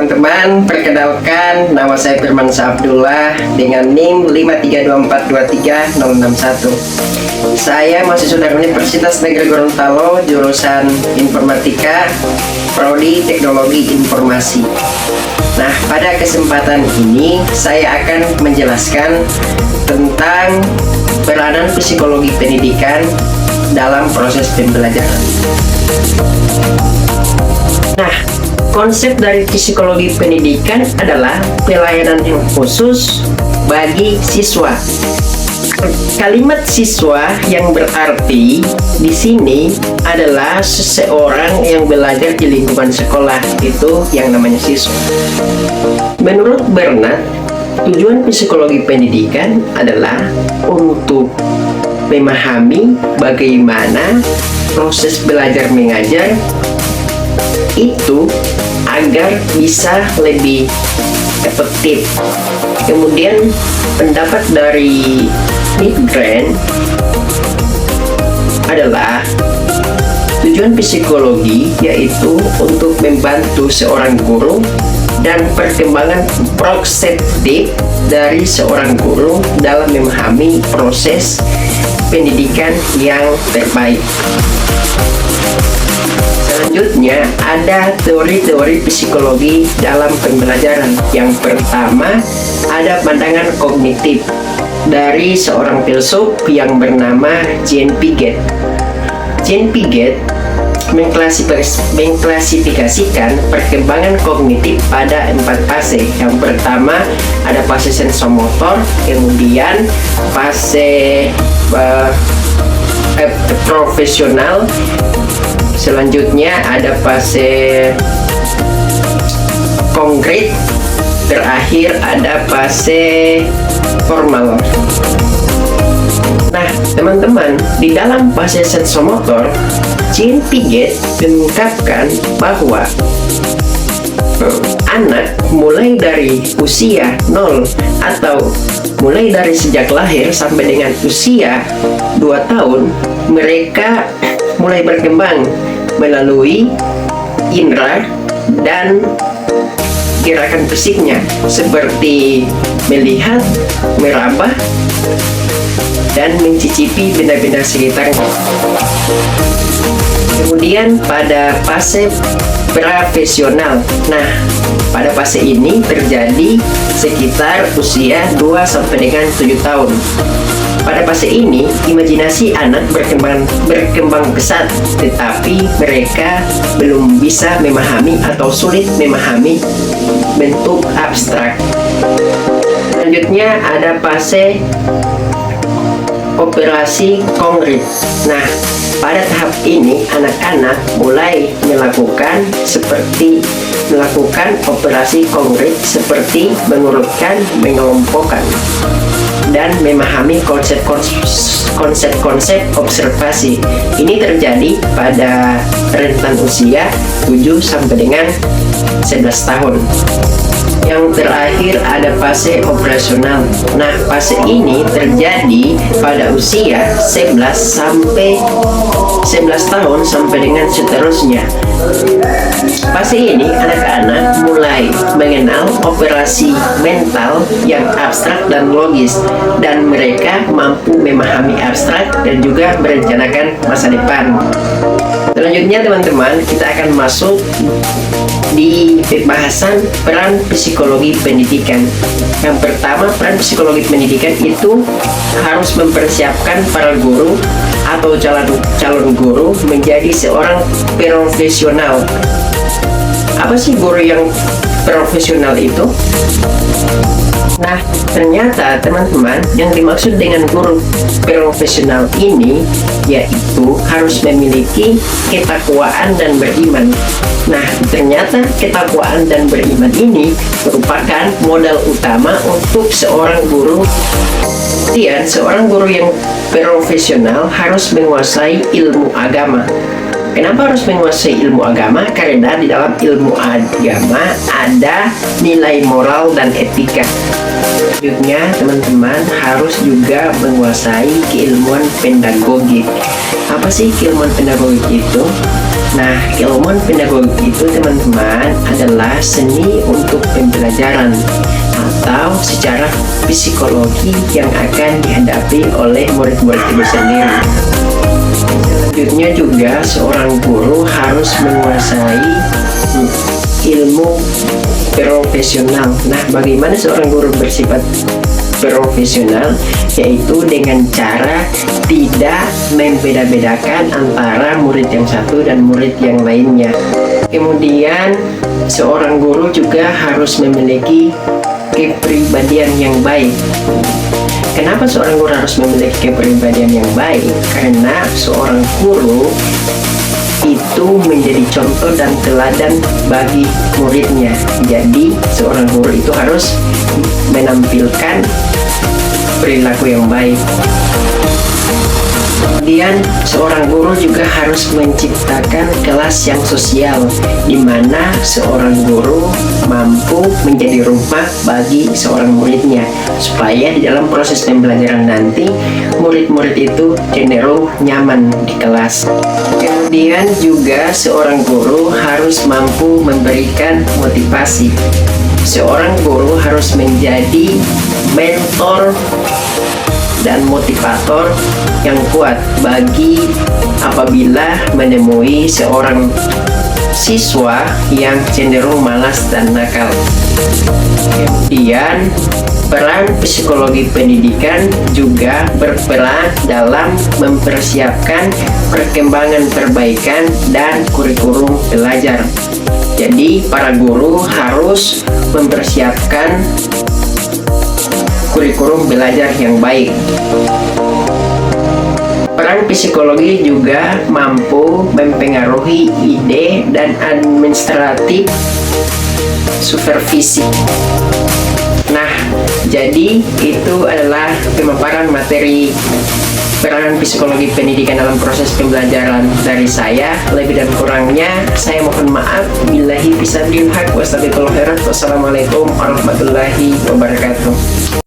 teman-teman, perkenalkan nama saya Firman Abdullah dengan NIM 532423061. Saya mahasiswa dari Universitas Negeri Gorontalo, jurusan Informatika, Prodi Teknologi Informasi. Nah, pada kesempatan ini saya akan menjelaskan tentang peranan psikologi pendidikan dalam proses pembelajaran. Nah, konsep dari psikologi pendidikan adalah pelayanan yang khusus bagi siswa. Kalimat siswa yang berarti di sini adalah seseorang yang belajar di lingkungan sekolah, itu yang namanya siswa. Menurut Bernard, tujuan psikologi pendidikan adalah untuk memahami bagaimana proses belajar mengajar itu agar bisa lebih efektif. Kemudian pendapat dari Milgram adalah tujuan psikologi yaitu untuk membantu seorang guru dan perkembangan prospektif dari seorang guru dalam memahami proses pendidikan yang terbaik. Selanjutnya, ada teori-teori psikologi dalam pembelajaran. Yang pertama, ada pandangan kognitif dari seorang filsuf yang bernama Jean Piaget. Jean Piaget mengklasifikasikan perkembangan kognitif pada 4 fase. Yang pertama, ada fase sensomotor, kemudian fase profesional, selanjutnya ada fase konkret, terakhir ada fase formal. Nah, teman-teman, di dalam fase sensomotor, Jean Piaget mengungkapkan bahwa anak mulai dari usia 0 atau mulai dari sejak lahir sampai dengan usia 2 tahun, mereka mulai berkembang melalui indera dan gerakan fisiknya seperti melihat, meraba, dan mencicipi benda-benda sekitarnya. Kemudian pada fase profesional. Nah, pada fase ini terjadi sekitar usia 2 sampai dengan 7 tahun. Pada fase ini, imajinasi anak berkembang pesat, tetapi mereka belum bisa memahami atau sulit memahami bentuk abstrak. Selanjutnya ada fase operasi konkret. Nah, pada tahap ini anak-anak mulai melakukan operasi konkret seperti mengurutkan, mengelompokkan, dan memahami konsep-konsep observasi. Ini terjadi pada rentan usia 7 sampai dengan 11 tahun. Yang terakhir ada fase operasional. Nah, fase ini terjadi pada usia 11 tahun sampai dengan seterusnya. Fase ini anak-anak mulai mengenal operasi mental yang abstrak dan logis, dan mereka mampu memahami abstrak dan juga merencanakan masa depan. Selanjutnya, teman-teman, kita akan masuk di pembahasan peran psikologi pendidikan. Yang pertama, peran psikologi pendidikan itu harus mempersiapkan para guru atau calon guru menjadi seorang profesional. Apa sih guru yang profesional itu? Nah, ternyata teman-teman, yang dimaksud dengan guru profesional ini yaitu harus memiliki ketakwaan dan beriman. Nah, ternyata ketakwaan dan beriman ini merupakan modal utama untuk seorang guru. Kemudian, seorang guru yang profesional harus menguasai ilmu agama. Kenapa harus menguasai ilmu agama? Karena di dalam ilmu agama ada nilai moral dan etika. Selanjutnya, teman-teman harus juga menguasai keilmuan pedagogik. Apa sih keilmuan pedagogik itu? Nah, ilmu pedagogi itu teman-teman adalah seni untuk pembelajaran atau secara psikologi yang akan dihadapi oleh murid-murid itu sendiri. Selanjutnya juga seorang guru harus menguasai ilmu profesional. Nah, bagaimana seorang guru bersifat profesional? Yaitu dengan cara tidak membeda-bedakan antara murid yang satu dan murid yang lainnya. Kemudian seorang guru juga harus memiliki kepribadian yang baik. Kenapa seorang guru harus memiliki kepribadian yang baik? Karena seorang guru itu menjadi contoh dan teladan bagi muridnya. Jadi seorang guru itu harus menampilkan perilaku yang baik. Kemudian seorang guru juga harus menciptakan kelas yang sosial, di mana seorang guru mampu menjadi rumah bagi seorang muridnya, supaya di dalam proses pembelajaran nanti murid-murid itu cenderung nyaman di kelas. Kemudian juga seorang guru harus mampu memberikan motivasi. Seorang guru harus menjadi mentor dan motivator yang kuat bagi apabila menemui seorang siswa yang cenderung malas dan nakal. Kemudian peran psikologi pendidikan juga berperan dalam mempersiapkan perkembangan perbaikan dan kurikulum belajar. Jadi para guru harus mempersiapkan kurikulum belajar yang baik. Peran psikologi juga mampu mempengaruhi ide dan administratif supervisi. Nah, jadi itu adalah pemaparan materi peran psikologi pendidikan dalam proses pembelajaran dari saya. Lebih dan kurangnya saya mohon maaf. Billahi fisabilil haq wa astagfirullah. Wassalamualaikum warahmatullahi wabarakatuh.